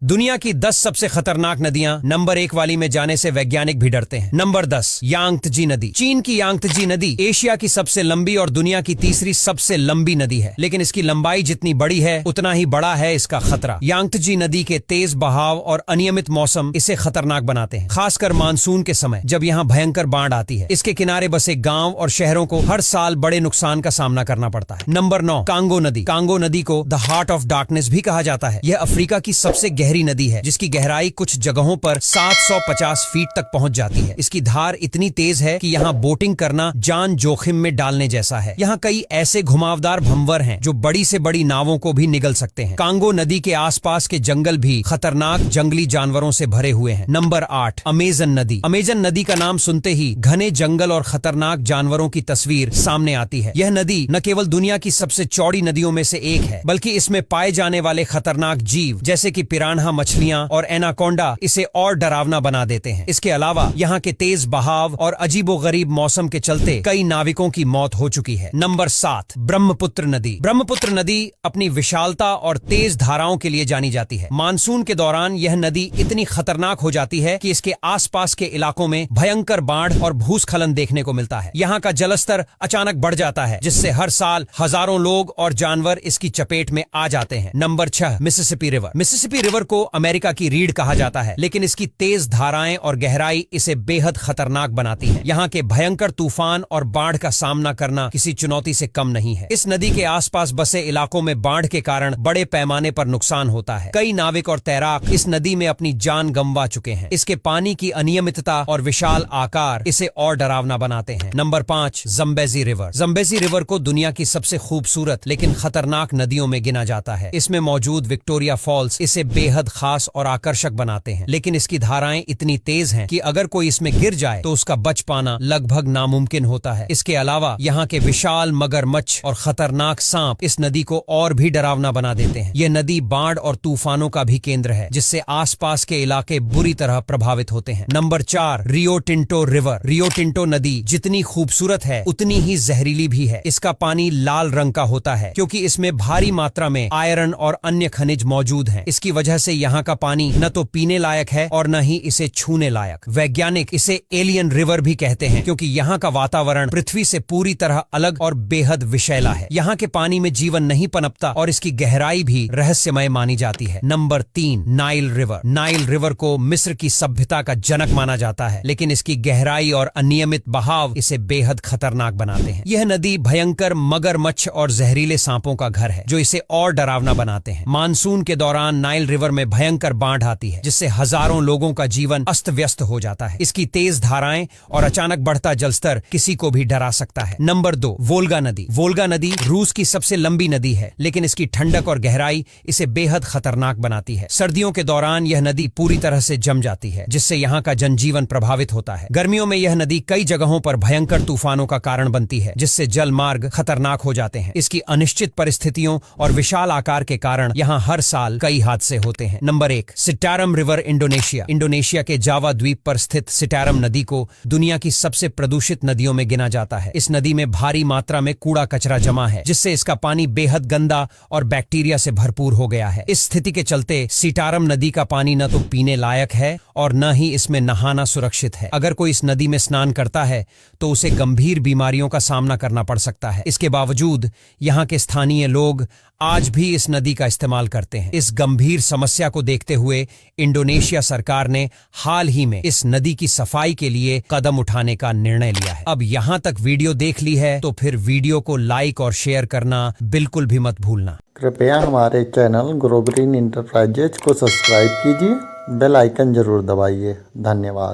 दुनिया की 10 सबसे खतरनाक नदियां नंबर 1 वाली में जाने से वैज्ञानिक भी डरते हैं। नंबर 10 यांगत्जी नदी। चीन की यांगत्जी नदी एशिया की सबसे लंबी और दुनिया की तीसरी सबसे लंबी नदी है, लेकिन इसकी लंबाई जितनी बड़ी है उतना ही बड़ा है इसका खतरा। यांगत्जी नदी के तेज बहाव और अनियमित मौसम इसे खतरनाक बनाते हैं, खासकर मानसून के समय जब यहाँ भयंकर बाढ़ आती है। इसके किनारे बसे गांव और शहरों को हर साल बड़े नुकसान का सामना करना पड़ता है। नंबर 9 कांगो नदी। कांगो नदी को द हार्ट ऑफ डार्कनेस भी कहा जाता है। यह अफ्रीका की सबसे गहरी नदी है, जिसकी गहराई कुछ जगहों पर 750 फीट तक पहुंच जाती है। इसकी धार इतनी तेज है कि यहाँ बोटिंग करना जान जोखिम में डालने जैसा है। यहाँ कई ऐसे घुमावदार भंवर हैं जो बड़ी से बड़ी नावों को भी निगल सकते हैं। कांगो नदी के आसपास के जंगल भी खतरनाक जंगली जानवरों से भरे हुए हैं। नंबर 8 अमेजन नदी। अमेजन नदी का नाम सुनते ही घने जंगल और खतरनाक जानवरों की तस्वीर सामने आती है। यह नदी न केवल दुनिया की सबसे चौड़ी नदियों में से एक है, बल्कि इसमें पाए जाने वाले खतरनाक जीव जैसे कि पिरान्हा मछलियां और एनाकोंडा इसे और डरावना बना देते हैं। इसके अलावा यहाँ के तेज बहाव और अजीबोगरीब मौसम के चलते कई नाविकों की मौत हो चुकी है। नंबर 7 ब्रह्मपुत्र नदी। ब्रह्मपुत्र नदी अपनी विशालता और तेज धाराओं के लिए जानी जाती है। मानसून के दौरान यह नदी इतनी खतरनाक हो जाती है कि इसके आसपास के इलाकों में भयंकर बाढ़ और भूस्खलन देखने को मिलता है। यहाँ का जलस्तर अचानक बढ़ जाता है, जिससे हर साल हजारों लोग और जानवर इसकी चपेट में आ जाते हैं। Number 6 Mississippi river. Mississippi river को अमेरिका की रीढ़ कहा जाता है, लेकिन इसकी तेज धाराएं और गहराई इसे बेहद खतरनाक बनाती है। यहाँ के भयंकर तूफान और बाढ़ का सामना करना किसी चुनौती से कम नहीं है। इस नदी के आसपास बसे इलाकों में बाढ़ के कारण बड़े पैमाने पर नुकसान होता है। कई नाविक और तैराक इस नदी में अपनी जान गंवा चुके हैं। इसके पानी की अनियमितता और विशाल आकार इसे और डरावना बनाते हैं। Number 5 Zambezi river. Zambezi river को दुनिया की सबसे खूबसूरत लेकिन खतरनाक नदियों में गिना जाता है। इसमें मौजूद विक्टोरिया फॉल्स इसे बेहद खास और आकर्षक बनाते हैं, लेकिन इसकी धाराएं इतनी तेज हैं कि अगर कोई इसमें गिर जाए तो उसका बच पाना लगभग नामुमकिन होता है। इसके अलावा यहाँ के विशाल मगरमच्छ और खतरनाक सांप इस नदी को और भी डरावना बना देते हैं। यह नदी बाढ़ और तूफानों का भी केंद्र है, जिससे आसपास के इलाके बुरी तरह प्रभावित होते हैं। Number 4 Rio Tinto river. Rio Tinto नदी जितनी खूबसूरत है उतनी ही जहरीली भी है। इसका पानी लाल रंग का होता है क्योंकि इसमें भारी मात्रा में आयरन और अन्य खनिज मौजूद हैं। इसकी वजह से यहाँ का पानी न तो पीने लायक है और न ही इसे छूने लायक। वैज्ञानिक इसे एलियन रिवर भी कहते हैं, क्योंकि यहाँ का वातावरण पृथ्वी से पूरी तरह अलग और बेहद विषैला है। यहाँ के पानी में जीवन नहीं पनपता और इसकी गहराई भी रहस्यमय मानी जाती है। Number 3 Nile river. Nile river को मिस्र की सभ्यता का जनक माना जाता है, लेकिन इसकी गहराई और अनियमित बहाव इसे बेहद खतरनाक बनाते हैं। यह नदी भयंकर मगरमच्छ और जहरीले सांपों का घर है, जो इसे और डरावना बनाते हैं। मानसून के दौरान नाइल रिवर में भयंकर बाढ़ आती है, जिससे हजारों लोगों का जीवन अस्त व्यस्त हो जाता है। इसकी तेज धाराएं और अचानक बढ़ता जलस्तर किसी को भी डरा सकता है। नंबर 2 वोल्गा नदी। वोल्गा नदी रूस की सबसे लंबी नदी है, लेकिन इसकी ठंडक और गहराई इसे बेहद खतरनाक बनाती है। सर्दियों के दौरान यह नदी पूरी तरह से जम जाती है, जिससे यहाँ का जनजीवन प्रभावित होता है। गर्मियों में यह नदी कई जगहों पर भयंकर तूफानों का कारण बनती है, जिससे जल मार्ग खतरनाक हो जाते हैं। इसकी अनिश्चित परिस्थितियों और विशाल आकार के कारण यहाँ हर साल कई हादसे होते हैं। Number 1 Citarum river Indonesia. Indonesia के जावा द्वीप पर स्थित सिटारम नदी को दुनिया की सबसे प्रदूषित नदियों में गिना जाता है। इस नदी में भारी मात्रा में कूड़ा कचरा जमा है, जिससे इसका पानी बेहद गंदा और बैक्टीरिया से भरपूर हो गया है। इस स्थिति के चलते सिटारम नदी का पानी न तो पीने लायक है और न ही इसमें नहाना सुरक्षित है। अगर कोई इस नदी में स्नान करता है तो उसे गंभीर बीमारियों का सामना करना पड़ सकता है। इसके बावजूद यहाँ के स्थानीय लोग आज भी इस नदी का इस्तेमाल करते हैं। इस गंभीर समस्या को देखते हुए इंडोनेशिया सरकार ने हाल ही में इस नदी की सफाई के लिए कदम उठाने का निर्णय लिया है। अब यहाँ तक वीडियो देख ली है तो फिर वीडियो को लाइक और शेयर करना बिल्कुल भी मत भूलना। कृपया हमारे चैनल ग्रो ग्रीन इंटरप्राइजेज को सब्सक्राइब कीजिए, बेल आइकन जरूर दबाइए। धन्यवाद।